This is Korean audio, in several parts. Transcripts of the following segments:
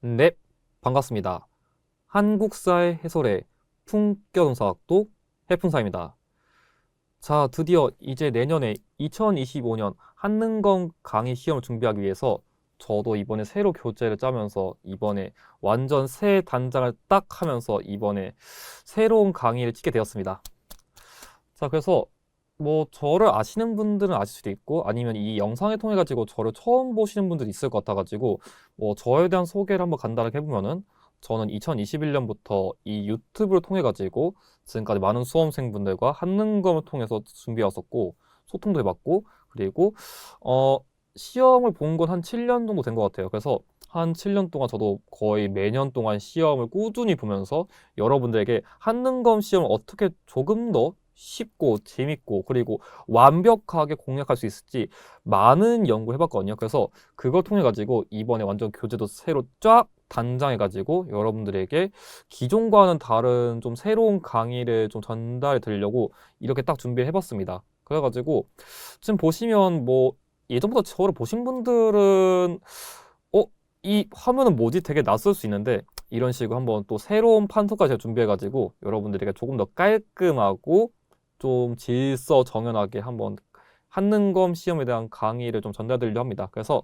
네, 반갑습니다. 한국사의 해설의 품격동사학도 해fun사입니다. 자, 드디어 이제 내년에 2025년 한능검 강의 시험을 준비하기 위해서 저도 이번에 새로 교재를 짜면서 이번에 완전 새 단장을 딱 하면서 이번에 새로운 강의를 찍게 되었습니다. 자, 그래서 뭐 저를 아시는 분들은 아실 수도 있고 아니면 이 영상을 통해 가지고 저를 처음 보시는 분들이 있을 것 같아 가지고 뭐 저에 대한 소개를 한번 간단하게 해보면은 저는 2021년부터 이 유튜브를 통해 가지고 지금까지 많은 수험생분들과 한능검을 통해서 준비해 왔었고 소통도 해봤고 그리고 어 시험을 본 건 한 7년 정도 된 것 같아요. 그래서 한 7년 동안 저도 거의 매년 동안 시험을 꾸준히 보면서 여러분들에게 한능검 시험을 어떻게 조금 더 쉽고 재밌고 그리고 완벽하게 공략할 수 있을지 많은 연구를 해봤거든요. 그래서 그걸 통해 가지고 이번에 완전 교재도 새로 쫙 단장해 가지고 여러분들에게 기존과는 다른 좀 새로운 강의를 좀 전달해 드리려고 이렇게 딱 준비를 해봤습니다. 그래가지고 지금 보시면 뭐 예전부터 저를 보신 분들은 이 화면은 뭐지? 되게 낯설 수 있는데 이런 식으로 한번 또 새로운 판서까지 제가 준비해가지고 여러분들에게 조금 더 깔끔하고 좀 질서 정연하게 한번 한능검 시험에 대한 강의를 좀 전달드리려 합니다. 그래서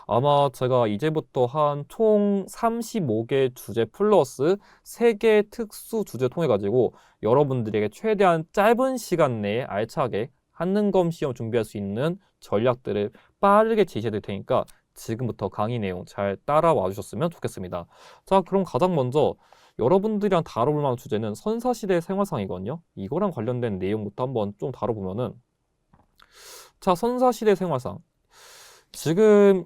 아마 제가 이제부터 한 총 35개 주제 플러스 3개 특수 주제 통해 가지고 여러분들에게 최대한 짧은 시간 내에 알차게 한능검 시험 준비할 수 있는 전략들을 빠르게 제시해 드릴 테니까 지금부터 강의 내용 잘 따라와 주셨으면 좋겠습니다. 자, 그럼 가장 먼저 여러분들이랑 다뤄볼 만한 주제는 선사시대 생활상이거든요. 이거랑 관련된 내용부터 한번 좀 다뤄보면은 자, 선사시대 생활상. 지금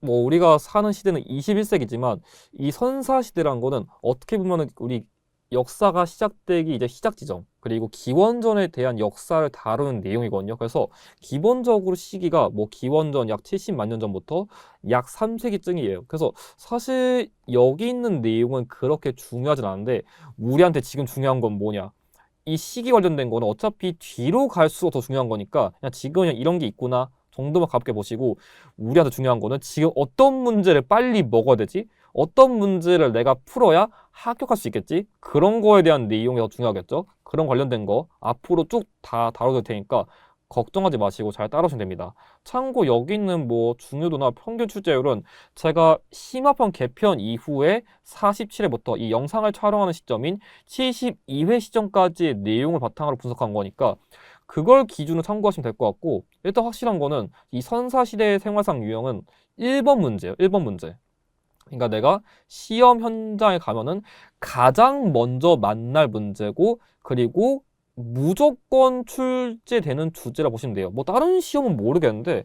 뭐 우리가 사는 시대는 21세기지만 이 선사시대란 거는 어떻게 보면은 우리 역사가 시작되기 이제 시작 지점 그리고 기원전에 대한 역사를 다루는 내용이거든요. 그래서 기본적으로 시기가 뭐 기원전 약 70만 년 전부터 약 3세기쯤이에요. 그래서 사실 여기 있는 내용은 그렇게 중요하진 않은데 우리한테 지금 중요한 건 뭐냐? 이 시기 관련된 거는 어차피 뒤로 갈수록 더 중요한 거니까 그냥 지금 그냥 이런 게 있구나 정도만 가볍게 보시고 우리한테 중요한 거는 지금 어떤 문제를 빨리 먹어야 되지? 어떤 문제를 내가 풀어야 합격할 수 있겠지? 그런 거에 대한 내용이 더 중요하겠죠? 그런 관련된 거 앞으로 쭉 다 다뤄줄 테니까 걱정하지 마시고 잘 따라오시면 됩니다. 참고 여기 있는 뭐 중요도나 평균 출제율은 제가 심화편 개편 이후에 47회부터 이 영상을 촬영하는 시점인 72회 시점까지의 내용을 바탕으로 분석한 거니까 그걸 기준으로 참고하시면 될 것 같고 일단 확실한 거는 이 선사시대의 생활상 유형은 1번 문제예요. 1번 문제. 그러니까 내가 시험 현장에 가면은 가장 먼저 만날 문제고 그리고 무조건 출제되는 주제라 보시면 돼요. 뭐 다른 시험은 모르겠는데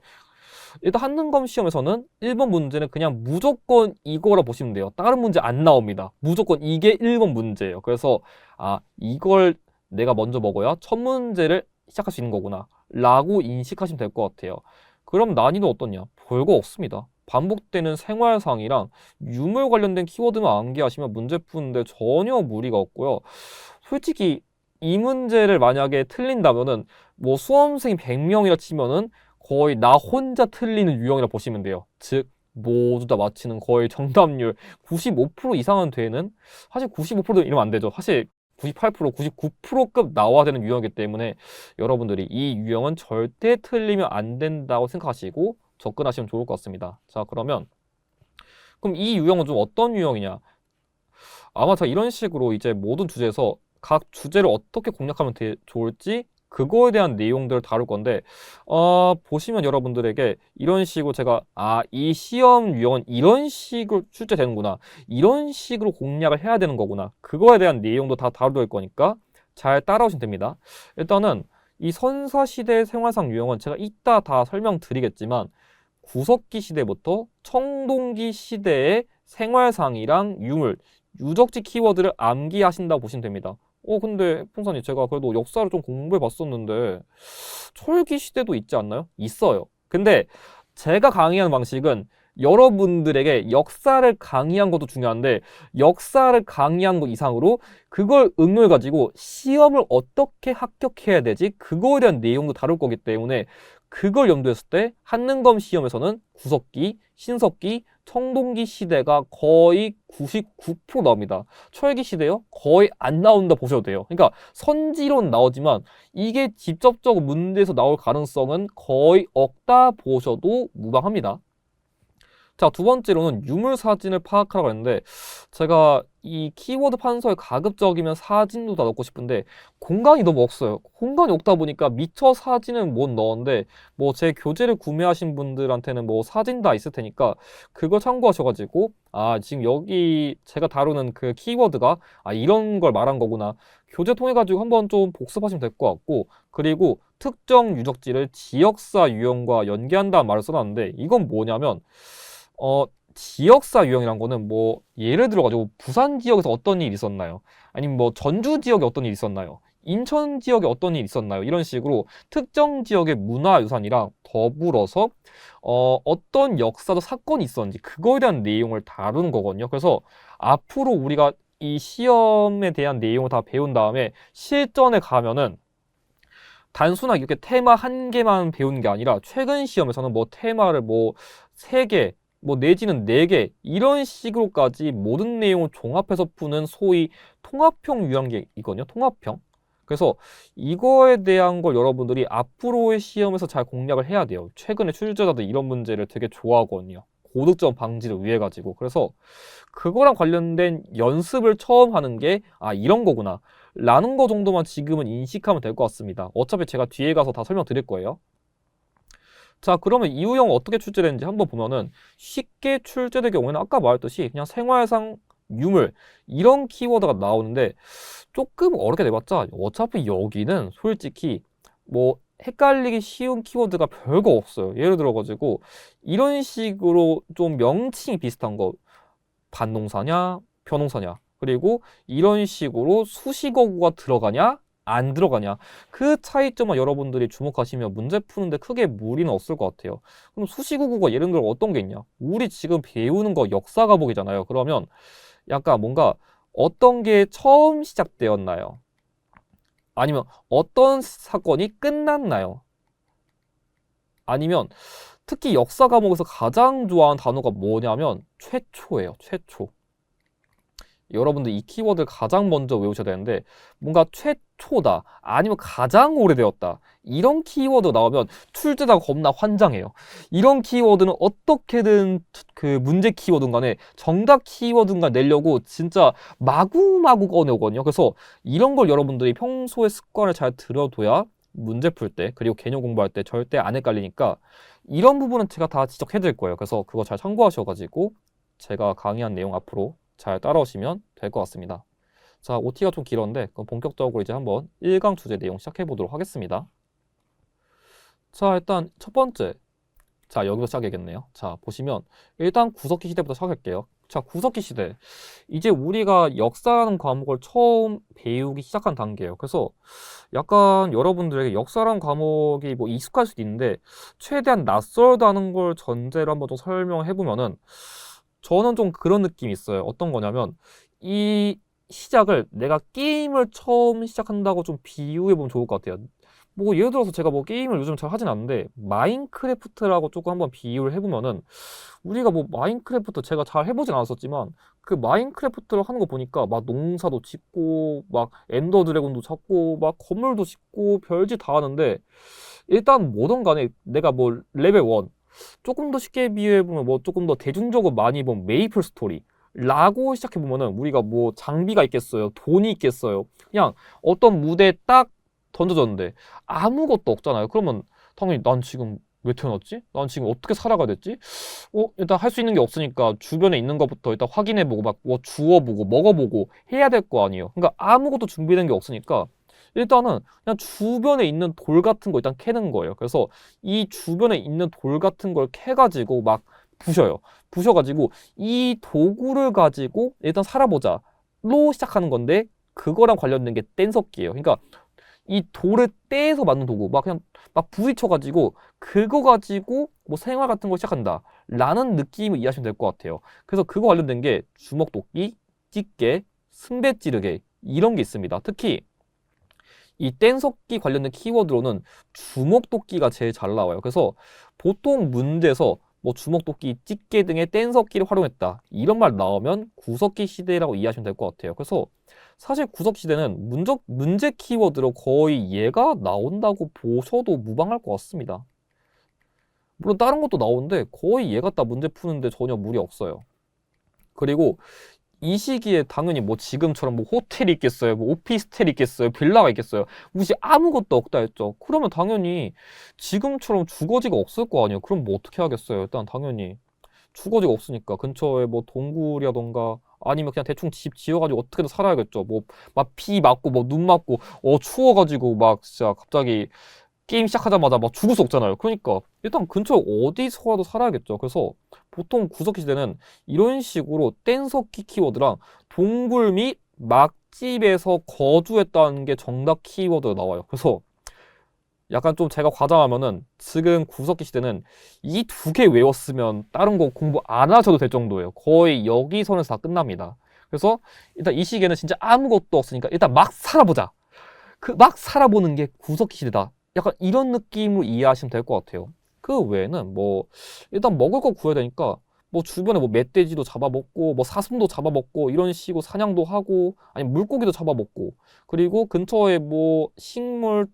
일단 한능검 시험에서는 1번 문제는 그냥 무조건 이거라 보시면 돼요. 다른 문제 안 나옵니다. 무조건 이게 1번 문제예요. 그래서 이걸 내가 먼저 먹어야 첫 문제를 시작할 수 있는 거구나 라고 인식하시면 될 것 같아요. 그럼 난이도 어떠냐? 별거 없습니다. 반복되는 생활상이랑 유물 관련된 키워드만 암기하시면 문제 푸는데 전혀 무리가 없고요. 솔직히 이 문제를 만약에 틀린다면은 뭐 수험생이 100명이라 치면은 거의 나 혼자 틀리는 유형이라 보시면 돼요. 즉 모두 다 맞히는 거의 정답률 95% 이상은 되는 사실 95%도 이러면 안 되죠. 사실 98%, 99%급 나와야 되는 유형이기 때문에 여러분들이 이 유형은 절대 틀리면 안 된다고 생각하시고 접근하시면 좋을 것 같습니다. 자, 그럼 이 유형은 좀 어떤 유형이냐? 아마 제가 이런 식으로 이제 모든 주제에서 각 주제를 어떻게 공략하면 좋을지 그거에 대한 내용들을 다룰 건데 보시면 여러분들에게 이런 식으로 제가 이 시험 유형은 이런 식으로 출제되는구나 이런 식으로 공략을 해야 되는 거구나 그거에 대한 내용도 다 다루될 거니까 잘 따라오시면 됩니다. 일단은 이 선사시대 생활상 유형은 제가 이따 다 설명드리겠지만 구석기 시대부터 청동기 시대의 생활상이랑 유물 유적지 키워드를 암기하신다고 보시면 됩니다. 근데 풍선이 제가 그래도 역사를 좀 공부해 봤었는데 철기 시대도 있지 않나요? 있어요. 근데 제가 강의하는 방식은 여러분들에게 역사를 강의한 것도 중요한데 역사를 강의한 것 이상으로 그걸 응용해 가지고 시험을 어떻게 합격해야 되지? 그거에 대한 내용도 다룰 거기 때문에 그걸 염두에 했을 때 한능검 시험에서는 구석기, 신석기, 청동기 시대가 거의 99% 나옵니다. 철기 시대요? 거의 안 나온다 보셔도 돼요. 그러니까 선지론 나오지만 이게 직접적으로 문제에서 나올 가능성은 거의 없다 보셔도 무방합니다. 자, 두 번째로는 유물 사진을 파악하라고 했는데 제가 이 키워드 판서에 가급적이면 사진도 다 넣고 싶은데 공간이 너무 없어요. 공간이 없다 보니까 미처 사진은 못 넣었는데 뭐 제 교재를 구매하신 분들한테는 뭐 사진 다 있을 테니까 그걸 참고하셔가지고 지금 여기 제가 다루는 그 키워드가 이런 걸 말한 거구나. 교재 통해 가지고 한번 좀 복습하시면 될 것 같고, 그리고 특정 유적지를 지역사 유형과 연계한다는 말을 써놨는데 이건 뭐냐면 지역사 유형이란 거는 뭐 예를 들어가지고 부산 지역에서 어떤 일이 있었나요? 아니면 뭐 전주 지역에 어떤 일이 있었나요? 인천 지역에 어떤 일이 있었나요? 이런 식으로 특정 지역의 문화유산이랑 더불어서 어떤 역사적 사건이 있었는지 그거에 대한 내용을 다루는 거거든요. 그래서 앞으로 우리가 이 시험에 대한 내용을 다 배운 다음에 실전에 가면은 단순하게 이렇게 테마 한 개만 배우는 게 아니라 최근 시험에서는 뭐 테마를 뭐 세 개, 뭐 내지는 네 개 이런 식으로까지 모든 내용을 종합해서 푸는 소위 통합형 유형이 있거든요. 통합형. 그래서 이거에 대한 걸 여러분들이 앞으로의 시험에서 잘 공략을 해야 돼요. 최근에 출제자들 이런 문제를 되게 좋아하거든요. 고득점 방지를 위해 가지고. 그래서 그거랑 관련된 연습을 처음 하는 게 이런 거구나 라는 거 정도만 지금은 인식하면 될 것 같습니다. 어차피 제가 뒤에 가서 다 설명드릴 거예요. 자, 그러면 이 유형 어떻게 출제되는지 한번 보면은 쉽게 출제될 경우에는 아까 말했듯이 그냥 생활상 유물 이런 키워드가 나오는데 조금 어렵게 내봤자 어차피 여기는 솔직히 뭐 헷갈리기 쉬운 키워드가 별거 없어요. 예를 들어가지고 이런 식으로 좀 명칭이 비슷한 거 반동사냐 변동사냐 그리고 이런 식으로 수식어구가 들어가냐 안 들어가냐 그 차이점만 여러분들이 주목하시면 문제 푸는데 크게 무리는 없을 것 같아요. 그럼 수식어구가 예를 들어 어떤 게 있냐? 우리 지금 배우는 거 역사 과목이잖아요. 그러면 약간 뭔가 어떤 게 처음 시작되었나요? 아니면 어떤 사건이 끝났나요? 아니면 특히 역사 과목에서 가장 좋아하는 단어가 뭐냐면 최초예요. 최초. 여러분들 이 키워드를 가장 먼저 외우셔야 되는데 뭔가 최초다 아니면 가장 오래되었다 이런 키워드 나오면 출제자가 겁나 환장해요. 이런 키워드는 어떻게든 그 문제 키워드인 간에 정답 키워드인 간 내려고 진짜 마구마구 꺼내오거든요. 그래서 이런 걸 여러분들이 평소에 습관을 잘 들여둬야 문제 풀 때 그리고 개념 공부할 때 절대 안 헷갈리니까 이런 부분은 제가 다 지적해 드릴 거예요. 그래서 그거 잘 참고하셔가지고 제가 강의한 내용 앞으로 잘 따라오시면 될 것 같습니다. 자, OT가 좀 길었는데 그럼 본격적으로 이제 한번 1강 주제 내용 시작해 보도록 하겠습니다. 자, 일단 첫 번째. 자, 여기서 시작해야겠네요. 자, 보시면 일단 구석기 시대부터 시작할게요. 자, 구석기 시대. 이제 우리가 역사라는 과목을 처음 배우기 시작한 단계예요. 그래서 약간 여러분들에게 역사라는 과목이 뭐 익숙할 수도 있는데 최대한 낯설다는 걸 전제로 한번 좀 설명해 보면은 저는 좀 그런 느낌이 있어요. 어떤 거냐면 이 시작을 내가 게임을 처음 시작한다고 좀 비유해 보면 좋을 것 같아요. 뭐 예를 들어서 제가 뭐 게임을 요즘 잘 하진 않는데 마인크래프트라고 조금 한번 비유를 해보면은 우리가 뭐 마인크래프트 제가 잘 해보진 않았었지만 그 마인크래프트를 하는 거 보니까 막 농사도 짓고 막 엔더 드래곤도 잡고 막 건물도 짓고 별짓 다 하는데 일단 뭐든 간에 내가 뭐 레벨 1 조금 더 쉽게 비유해보면 뭐 조금 더 대중적으로 많이 본 메이플 스토리 라고 시작해보면은 우리가 뭐 장비가 있겠어요? 돈이 있겠어요? 그냥 어떤 무대에 딱 던져졌는데 아무것도 없잖아요. 그러면 당연히 난 지금 왜 태어났지? 난 지금 어떻게 살아가야 됐지? 일단 할 수 있는 게 없으니까 주변에 있는 것부터 일단 확인해보고 막 뭐 주워보고 먹어보고 해야 될 거 아니에요. 그러니까 아무것도 준비된 게 없으니까 일단은 그냥 주변에 있는 돌 같은 거 일단 캐는 거예요. 그래서 이 주변에 있는 돌 같은 걸 캐가지고 막 부셔요. 부셔가지고 이 도구를 가지고 일단 살아보자로 시작하는 건데 그거랑 관련된 게 뗀석기예요. 그러니까 이 돌을 떼서 만든 도구 막 그냥 막 부딪혀가지고 그거 가지고 뭐 생활 같은 걸 시작한다 라는 느낌을 이해하시면 될 것 같아요. 그래서 그거 관련된 게 주먹도끼, 집게, 승배 찌르개 이런 게 있습니다. 특히 이 뗀석기 관련된 키워드로는 주먹도끼가 제일 잘 나와요. 그래서 보통 문제에서 뭐 주먹도끼, 집게 등의 뗀석기를 활용했다. 이런 말 나오면 구석기 시대라고 이해하시면 될 것 같아요. 그래서 사실 구석기 시대는 문제 키워드로 거의 얘가 나온다고 보셔도 무방할 것 같습니다. 물론 다른 것도 나오는데 거의 얘 갖다 문제 푸는데 전혀 무리 없어요. 그리고 이 시기에 당연히 뭐 지금처럼 뭐 호텔이 있겠어요, 뭐 오피스텔이 있겠어요, 빌라가 있겠어요. 무시 아무것도 없다 했죠. 그러면 당연히 지금처럼 주거지가 없을 거 아니에요. 그럼 뭐 어떻게 하겠어요? 일단 당연히 주거지가 없으니까 근처에 뭐 동굴이라던가 아니면 그냥 대충 집 지어가지고 어떻게든 살아야겠죠. 뭐 막 비 맞고 뭐 눈 맞고 추워가지고 막 진짜 갑자기 게임 시작하자마자 막 죽을 수 없잖아요. 그러니까 일단 근처에 어디서라도 살아야겠죠. 그래서 보통 구석기 시대는 이런 식으로 뗀석기 키워드랑 동굴 및 막집에서 거주했다는 게 정답 키워드가 나와요. 그래서 약간 좀 제가 과장하면은 지금 구석기 시대는 이 두 개 외웠으면 다른 거 공부 안 하셔도 될 정도예요. 거의 여기 선에서 다 끝납니다. 그래서 일단 이 시기에는 진짜 아무것도 없으니까 일단 막 살아보자. 그 막 살아보는 게 구석기 시대다. 약간 이런 느낌으로 이해하시면 될 것 같아요. 그 외에는 뭐 일단 먹을 거 구해야 되니까 뭐 주변에 뭐 멧돼지도 잡아먹고 뭐 사슴도 잡아먹고 이런 식으로 사냥도 하고 아니면 물고기도 잡아먹고 그리고 근처에 뭐 식물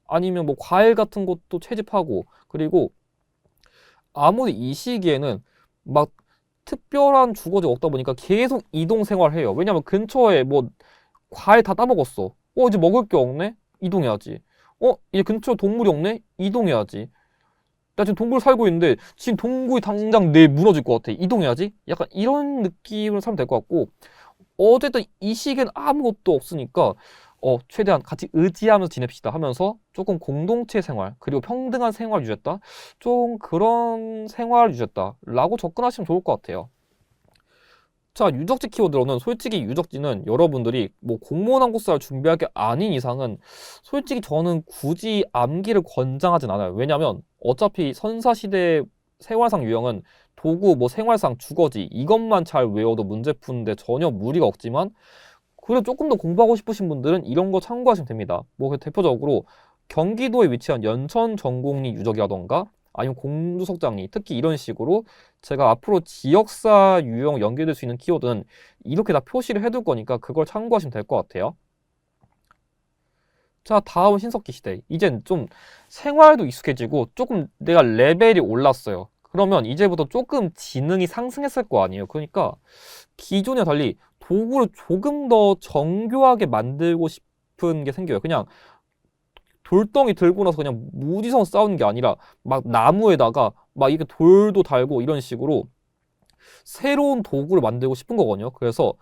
아니면 뭐 과일 같은 것도 채집하고 그리고 아무리 이 시기에는 막 특별한 주거지가 없다 보니까 계속 이동 생활해요. 왜냐면 근처에 뭐 과일 다 따먹었어. 이제 먹을 게 없네? 이동해야지. 이제 근처에 동물이 없네? 이동해야지. 나 지금 동굴 살고 있는데 지금 동굴이 당장 내일 무너질 것 같아. 이동해야지. 약간 이런 느낌으로 살면 될 것 같고 어쨌든 이 시기엔 아무것도 없으니까 최대한 같이 의지하면서 지냅시다 하면서 조금 공동체 생활 그리고 평등한 생활 유지했다. 좀 그런 생활 유지했다라고 접근하시면 좋을 것 같아요. 자, 유적지 키워드로는 솔직히 유적지는 여러분들이 뭐 공무원 한국사를 준비할 게 아닌 이상은 솔직히 저는 굳이 암기를 권장하진 않아요. 왜냐면 어차피 선사시대 생활상 유형은 도구, 뭐 생활상 주거지 이것만 잘 외워도 문제 푸는데 전혀 무리가 없지만 그래도 조금 더 공부하고 싶으신 분들은 이런 거 참고하시면 됩니다. 뭐 대표적으로 경기도에 위치한 연천 전곡리 유적이라던가 아니면 공주석장리 특히 이런 식으로 제가 앞으로 지역사 유형 연계될 수 있는 키워드는 이렇게 다 표시를 해둘 거니까 그걸 참고하시면 될 것 같아요. 자, 다음 신석기 시대. 이젠 좀 생활도 익숙해지고 조금 내가 레벨이 올랐어요. 그러면 이제부터 조금 지능이 상승했을 거 아니에요. 그러니까 기존에 달리 도구를 조금 더 정교하게 만들고 싶은 게 생겨요. 그냥 돌덩이 들고 나서 그냥 무지성 싸우는 게 아니라 막 나무에다가 막 이렇게 돌도 달고 이런 식으로 새로운 도구를 만들고 싶은 거거든요. 그래서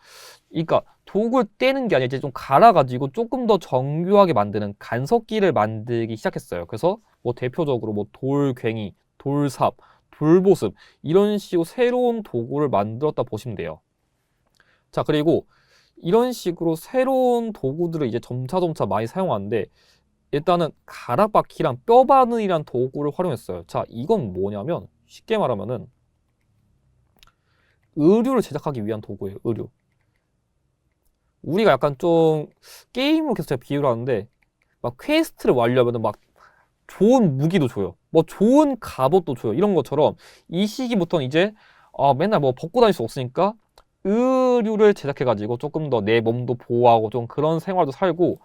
그러니까 도구를 떼는 게 아니라 이제 좀 갈아가지고 조금 더 정교하게 만드는 간석기를 만들기 시작했어요. 그래서 뭐 대표적으로 뭐 돌괭이, 돌삽, 돌보습 이런 식으로 새로운 도구를 만들었다 보시면 돼요. 자, 그리고 이런 식으로 새로운 도구들을 이제 점차점차 많이 사용하는데 일단은 가락바퀴랑 뼈바늘이란 도구를 활용했어요. 자, 이건 뭐냐면 쉽게 말하면은 의류를 제작하기 위한 도구예요. 의류. 우리가 약간 좀 게임으로 계속 제가 비유를 하는데 막 퀘스트를 완료하면은 막 좋은 무기도 줘요. 뭐 좋은 갑옷도 줘요. 이런 것처럼 이 시기부터는 이제 맨날 뭐 벗고 다닐 수 없으니까 의류를 제작해가지고 조금 더 내 몸도 보호하고 좀 그런 생활도 살고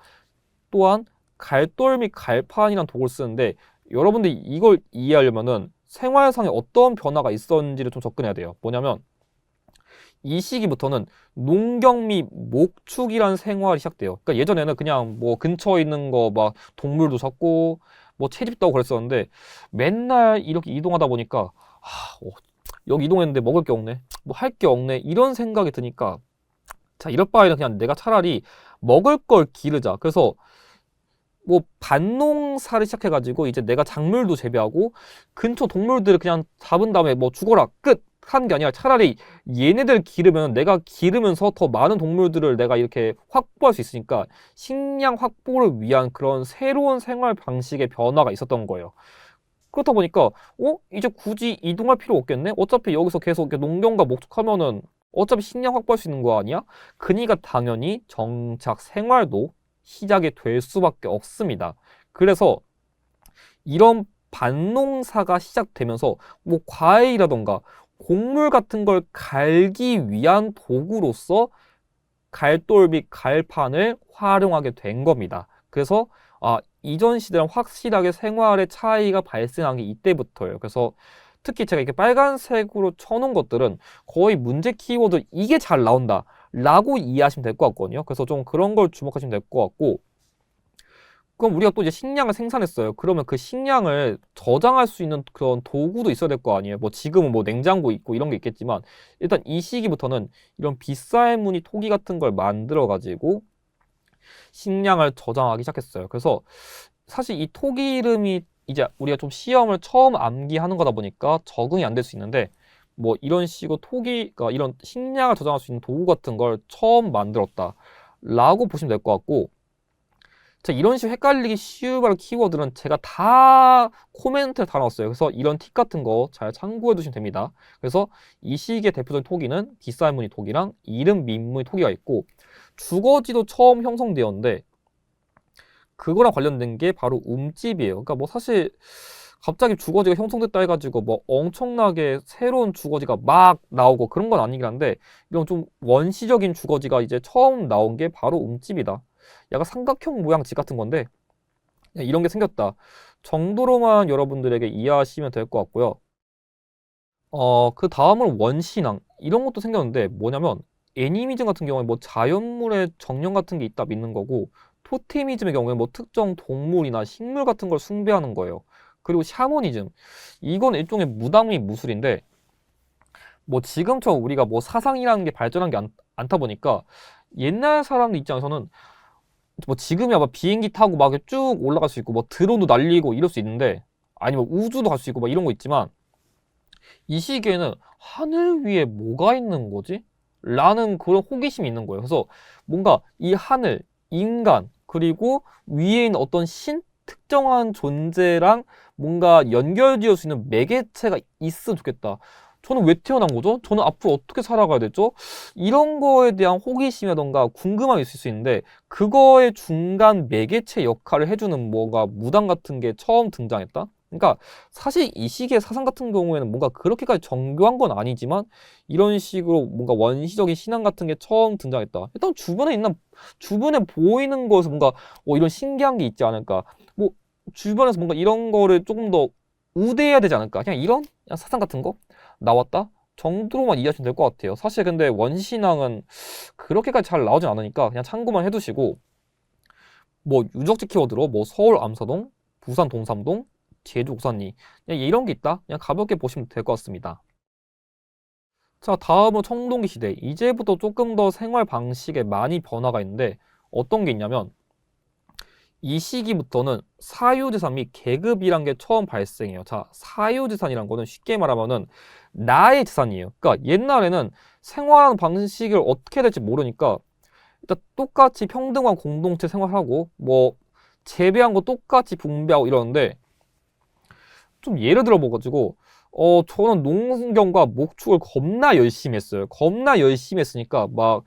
또한 갈돌 및 갈판이란 도구를 쓰는데 여러분들이 이걸 이해하려면은 생활상에 어떤 변화가 있었는지를 좀 접근해야 돼요. 뭐냐면 이 시기부터는 농경 및 목축이라는 생활이 시작돼요. 그러니까 예전에는 그냥 뭐 근처에 있는 거 막 동물도 잡고 뭐 채집도 하고 그랬었는데 맨날 이렇게 이동하다 보니까 여기 이동했는데 먹을 게 없네. 뭐 할 게 없네. 이런 생각이 드니까 자, 이럴 바에는 그냥 내가 차라리 먹을 걸 기르자. 그래서 뭐 밭농사를 시작해가지고 이제 내가 작물도 재배하고 근처 동물들을 그냥 잡은 다음에 뭐 죽어라 끝 하는 게 아니라 차라리 얘네들 기르면 내가 기르면서 더 많은 동물들을 내가 이렇게 확보할 수 있으니까 식량 확보를 위한 그런 새로운 생활 방식의 변화가 있었던 거예요. 그렇다 보니까 이제 굳이 이동할 필요 없겠네? 어차피 여기서 계속 이렇게 농경과 목축하면은 어차피 식량 확보할 수 있는 거 아니야? 그니까 당연히 정착 생활도 시작이 될 수밖에 없습니다. 그래서 이런 밭농사가 시작되면서 뭐 과일이라던가 곡물 같은 걸 갈기 위한 도구로서 갈돌 및 갈판을 활용하게 된 겁니다. 그래서 이전 시대랑 확실하게 생활의 차이가 발생한 게 이때부터예요. 그래서 특히 제가 이렇게 빨간색으로 쳐놓은 것들은 거의 문제 키워드 이게 잘 나온다 라고 이해하시면 될 것 같거든요. 그래서 좀 그런 걸 주목하시면 될 것 같고, 그럼 우리가 또 이제 식량을 생산했어요. 그러면 그 식량을 저장할 수 있는 그런 도구도 있어야 될 거 아니에요. 뭐 지금은 뭐 냉장고 있고 이런 게 있겠지만, 일단 이 시기부터는 이런 빗살무늬 토기 같은 걸 만들어 가지고 식량을 저장하기 시작했어요. 그래서 사실 이 토기 이름이 이제 우리가 좀 시험을 처음 암기하는 거다 보니까 적응이 안 될 수 있는데, 뭐 이런 식으로 토기가 이런 식량을 저장할 수 있는 도구 같은 걸 처음 만들었다 라고 보시면 될 것 같고, 자, 이런 식으로 헷갈리기 쉬운 키워드는 제가 다 코멘트를 다 넣었어요. 그래서 이런 팁 같은 거 잘 참고해 두시면 됩니다. 그래서 이 시기의 대표적인 토기는 빗살무늬 토기랑 이름 민무늬 토기가 있고, 주거지도 처음 형성되었는데 그거랑 관련된 게 바로 움집이에요. 그러니까 뭐 사실 갑자기 주거지가 형성됐다 해가지고 뭐 엄청나게 새로운 주거지가 막 나오고 그런 건 아니긴 한데, 이런 좀 원시적인 주거지가 이제 처음 나온 게 바로 움집이다. 약간 삼각형 모양 집 같은 건데 이런 게 생겼다 정도로만 여러분들에게 이해하시면 될 것 같고요. 그 다음은 원신앙 이런 것도 생겼는데, 뭐냐면 애니미즘 같은 경우에 뭐 자연물의 정령 같은 게 있다 믿는 거고, 토테미즘의 경우에 뭐 특정 동물이나 식물 같은 걸 숭배하는 거예요. 그리고 샤머니즘, 이건 일종의 무당 및 무술인데, 뭐 지금처럼 우리가 뭐 사상이라는 게 발전한 게 않다 보니까 옛날 사람들 입장에서는 뭐 지금이야 막 비행기 타고 막 쭉 올라갈 수 있고 뭐 드론도 날리고 이럴 수 있는데, 아니면 우주도 갈 수 있고 막 이런 거 있지만, 이 시기에는 하늘 위에 뭐가 있는 거지? 라는 그런 호기심이 있는 거예요. 그래서 뭔가 이 하늘, 인간, 그리고 위에 있는 어떤 특정한 존재랑 뭔가 연결지을 수 있는 매개체가 있으면 좋겠다. 저는 왜 태어난 거죠? 저는 앞으로 어떻게 살아가야 되죠? 이런 거에 대한 호기심이라던가 궁금함이 있을 수 있는데, 그거의 중간 매개체 역할을 해주는 뭔가 무당 같은 게 처음 등장했다? 그러니까 사실 이 시기의 사상 같은 경우에는 뭔가 그렇게까지 정교한 건 아니지만, 이런 식으로 뭔가 원시적인 신앙 같은 게 처음 등장했다. 일단 주변에 보이는 거에서 뭔가 이런 신기한 게 있지 않을까. 뭐 주변에서 뭔가 이런 거를 조금 더 우대해야 되지 않을까. 그냥 사상 같은 거 나왔다 정도로만 이해하시면 될 것 같아요. 사실 근데 원신앙은 그렇게까지 잘 나오진 않으니까 그냥 참고만 해두시고, 뭐 유적지 키워드로 뭐 서울 암사동, 부산 동삼동, 제주 옥산리, 그냥 이런 게 있다. 그냥 가볍게 보시면 될 것 같습니다. 자, 다음은 청동기 시대. 이제부터 조금 더 생활 방식에 많이 변화가 있는데, 어떤 게 있냐면 이 시기부터는 사유재산 및 계급이란 게 처음 발생해요. 자, 사유재산이란 거는 쉽게 말하면은 나의 재산이에요. 그러니까 옛날에는 생활하는 방식을 어떻게 해야 될지 모르니까 일단 똑같이 평등한 공동체 생활하고 뭐 재배한 거 똑같이 분배하고 이러는데, 좀 예를 들어 보가지고 저는 농경과 목축을 겁나 열심히 했어요. 겁나 열심히 했으니까 막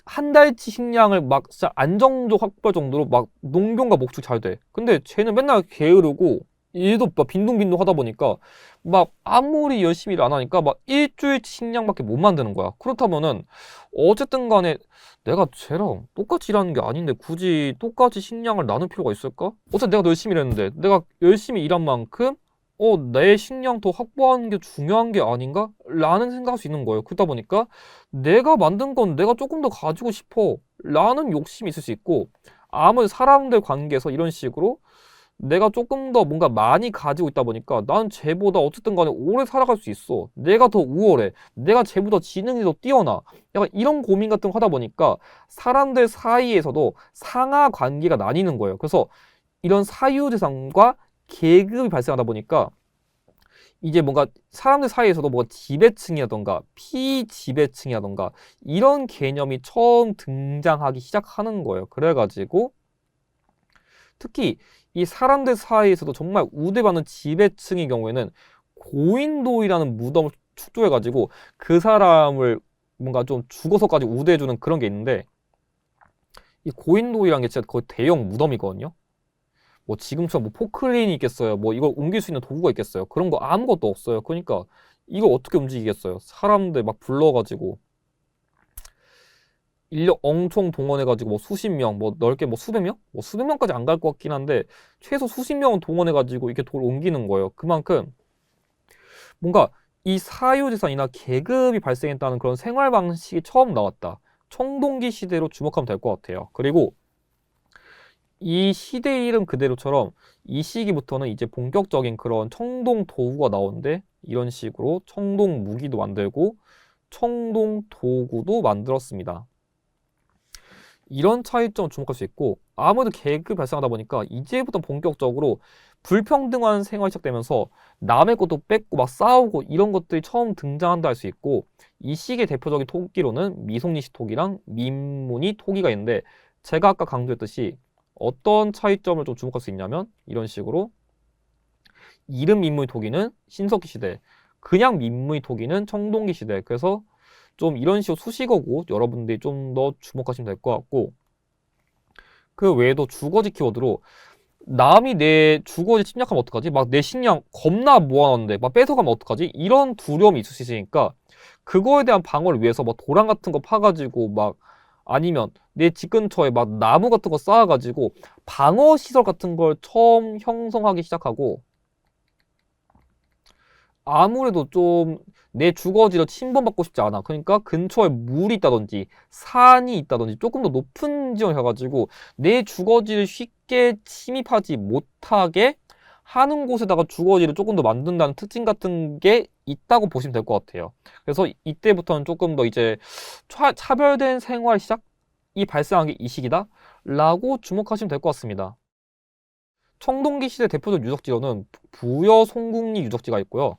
한 달치 식량을 막 진짜 안정적 확보할 정도로 막 농경과 목축 잘 돼. 근데 쟤는 맨날 게으르고 일도 막 빈둥빈둥 하다 보니까 막 아무리 열심히 일 안 하니까 막 일주일치 식량밖에 못 만드는 거야. 그렇다면은 어쨌든 간에 내가 쟤랑 똑같이 일하는 게 아닌데 굳이 똑같이 식량을 나눌 필요가 있을까? 어차피 내가 더 열심히 일했는데 내가 열심히 일한 만큼 내 식량 더 확보하는 게 중요한 게 아닌가? 라는 생각할 수 있는 거예요. 그러다 보니까 내가 만든 건 내가 조금 더 가지고 싶어 라는 욕심이 있을 수 있고, 아무리 사람들 관계에서 이런 식으로 내가 조금 더 뭔가 많이 가지고 있다 보니까 나는 쟤보다 어쨌든 간에 오래 살아갈 수 있어. 내가 더 우월해. 내가 쟤보다 지능이 더 뛰어나. 약간 이런 고민 같은 거 하다 보니까 사람들 사이에서도 상하 관계가 나뉘는 거예요. 그래서 이런 사유재산과 계급이 발생하다 보니까 이제 뭔가 사람들 사이에서도 뭔가 지배층이라던가 피지배층이라던가 이런 개념이 처음 등장하기 시작하는 거예요. 그래가지고 특히 이 사람들 사이에서도 정말 우대받는 지배층의 경우에는 고인돌이라는 무덤을 축조해가지고 그 사람을 뭔가 좀 죽어서까지 우대해주는 그런 게 있는데, 이 고인돌이라는 게 진짜 거의 대형 무덤이거든요. 뭐 지금처럼 뭐 포크레인이 있겠어요? 뭐 이걸 옮길 수 있는 도구가 있겠어요? 그런 거 아무것도 없어요. 그러니까 이걸 어떻게 움직이겠어요? 사람들 막 불러가지고 인력 엄청 동원해가지고 뭐 수십 명, 뭐 넓게 뭐 수백 명? 뭐 수백 명까지 안 갈 것 같긴 한데 최소 수십 명은 동원해가지고 이렇게 돌 옮기는 거예요. 그만큼 뭔가 이 사유재산이나 계급이 발생했다는 그런 생활 방식이 처음 나왔다. 청동기 시대로 주목하면 될 것 같아요. 그리고 이 시대 이름 그대로처럼 이 시기부터는 이제 본격적인 그런 청동 도구가 나오는데 이런 식으로 청동 무기도 만들고 청동 도구도 만들었습니다. 이런 차이점 주목할 수 있고 아무래도 계급이 발생하다 보니까 이제부터 본격적으로 불평등한 생활이 시작되면서 남의 것도 뺏고 막 싸우고 이런 것들이 처음 등장한다 할 수 있고 이 시기의 대표적인 토기로는 미송리시 토기랑 민무니 토기가 있는데 제가 아까 강조했듯이 어떤 차이점을 좀 주목할 수 있냐면 이런 식으로 이름 민무니 토기는 신석기 시대, 그냥 민무니 토기는 청동기 시대. 그래서 좀 이런 식으로 수식어고 여러분들이 좀 더 주목하시면 될 것 같고 그 외에도 주거지 키워드로 남이 내 주거지 침략하면 어떡하지? 막 내 식량 겁나 모아놨는데 막 뺏어가면 어떡하지? 이런 두려움이 있을 수 있으니까 그거에 대한 방어를 위해서 막 도랑 같은 거 파가지고 막 아니면 내 집 근처에 막 나무 같은 거 쌓아가지고 방어 시설 같은 걸 처음 형성하기 시작하고 아무래도 좀 내 주거지를 침범받고 싶지 않아. 그러니까 근처에 물이 있다든지 산이 있다든지 조금 더 높은 지역에 가가지고 내 주거지를 쉽게 침입하지 못하게 하는 곳에다가 주거지를 조금 더 만든다는 특징 같은 게 있다고 보시면 될 것 같아요. 그래서 이때부터는 조금 더 이제 차별된 생활 시작이 발생한 게 이 시기다 라고 주목하시면 될 것 같습니다. 청동기 시대 대표적 유적지로는 부여 송국리 유적지가 있고요.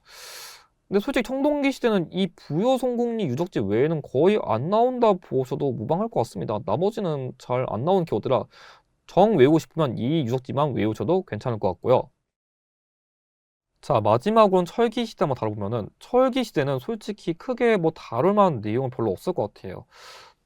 근데 솔직히 청동기 시대는 이 부여 송국리 유적지 외에는 거의 안 나온다 보셔도 무방할 것 같습니다. 나머지는 잘 안 나오는 키워드라 정 외우고 싶으면 이 유적지만 외우셔도 괜찮을 것 같고요. 자, 마지막으로는 철기 시대 한번 다뤄보면은 철기 시대는 솔직히 크게 뭐 다룰 만한 내용은 별로 없을 것 같아요.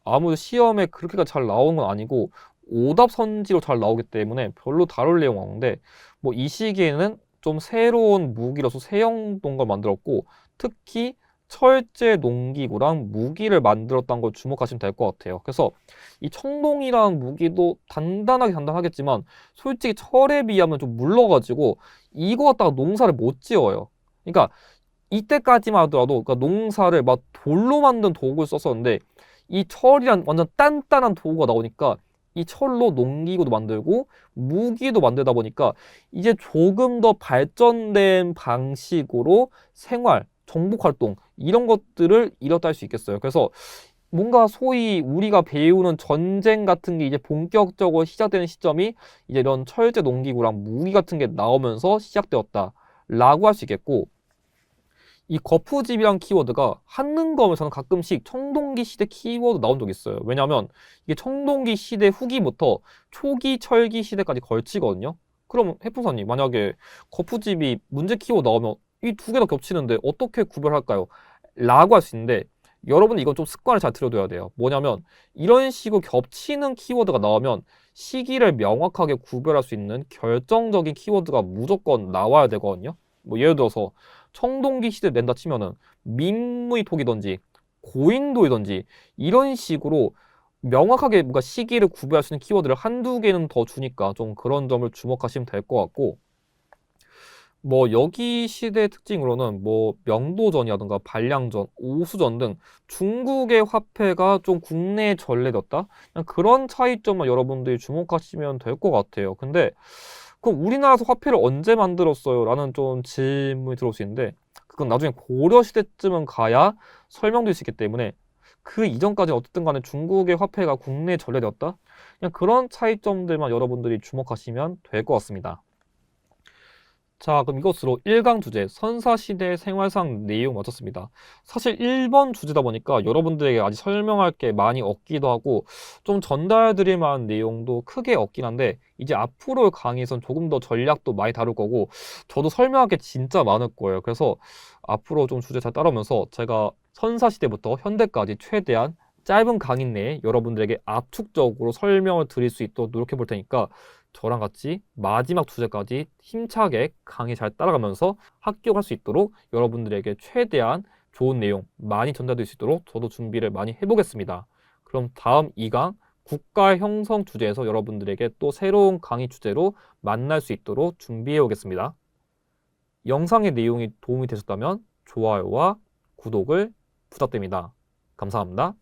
아무래도 시험에 그렇게까지 잘 나오는 건 아니고 오답 선지로 잘 나오기 때문에 별로 다룰 내용 없는데 뭐 이 시기에는 좀 새로운 무기로서 새형동 걸 만들었고 특히 철제 농기구랑 무기를 만들었다는 걸 주목하시면 될 것 같아요. 그래서 이 청동이라는 무기도 단단하게 단단하겠지만 솔직히 철에 비하면 좀 물러가지고 이거 갖다가 농사를 못 지어요. 그러니까 이때까지만 하더라도 그러니까 농사를 막 돌로 만든 도구를 썼었는데 이 철이란 완전 단단한 도구가 나오니까 이 철로 농기구도 만들고 무기도 만들다 보니까 이제 조금 더 발전된 방식으로 생활, 정복 활동 이런 것들을 이뤘다 할 수 있겠어요. 그래서 뭔가 소위 우리가 배우는 전쟁 같은 게 이제 본격적으로 시작되는 시점이 이제 이런 철제 농기구랑 무기 같은 게 나오면서 시작되었다라고 할 수 있겠고 이 거푸집이란 키워드가 한능검에서는 가끔씩 청동기 시대 키워드 나온 적이 있어요. 왜냐하면 이게 청동기 시대 후기부터 초기 철기 시대까지 걸치거든요. 그럼 해풍사님 만약에 거푸집이 문제 키워드 나오면 이 두 개 다 겹치는데 어떻게 구별할까요? 라고 할 수 있는데 여러분 이건 좀 습관을 잘 들여둬야 돼요. 뭐냐면 이런 식으로 겹치는 키워드가 나오면 시기를 명확하게 구별할 수 있는 결정적인 키워드가 무조건 나와야 되거든요. 뭐 예를 들어서 청동기 시대 낸다 치면은 민무이톡이든지 고인도이든지 이런 식으로 명확하게 뭔가 시기를 구별할 수 있는 키워드를 한두 개는 더 주니까 좀 그런 점을 주목하시면 될 것 같고 뭐 여기 시대 특징으로는 뭐 명도전이라든가 반량전, 오수전 등 중국의 화폐가 좀 국내에 전래됐다? 그냥 그런 차이점만 여러분들이 주목하시면 될 것 같아요. 근데 그럼 우리나라에서 화폐를 언제 만들었어요? 라는 좀 질문이 들어올 수 있는데 그건 나중에 고려 시대쯤은 가야 설명될 수 있기 때문에 그 이전까지 어쨌든 간에 중국의 화폐가 국내에 전래되었다? 그냥 그런 차이점들만 여러분들이 주목하시면 될 것 같습니다. 자, 그럼 이것으로 1강 주제 선사시대 생활상 내용 마쳤습니다. 사실 1번 주제다 보니까 여러분들에게 아직 설명할 게 많이 없기도 하고 좀 전달드릴 만한 내용도 크게 없긴 한데 이제 앞으로의 강의에선 조금 더 전략도 많이 다룰 거고 저도 설명할 게 진짜 많을 거예요. 그래서 앞으로 좀 주제 잘 따르면서 제가 선사시대부터 현대까지 최대한 짧은 강의 내에 여러분들에게 압축적으로 설명을 드릴 수 있도록 노력해 볼 테니까 저랑 같이 마지막 주제까지 힘차게 강의 잘 따라가면서 합격할 수 있도록 여러분들에게 최대한 좋은 내용 많이 전달될 수 있도록 저도 준비를 많이 해보겠습니다. 그럼 다음 2강 국가 형성 주제에서 여러분들에게 또 새로운 강의 주제로 만날 수 있도록 준비해 오겠습니다. 영상의 내용이 도움이 되셨다면 좋아요와 구독을 부탁드립니다. 감사합니다.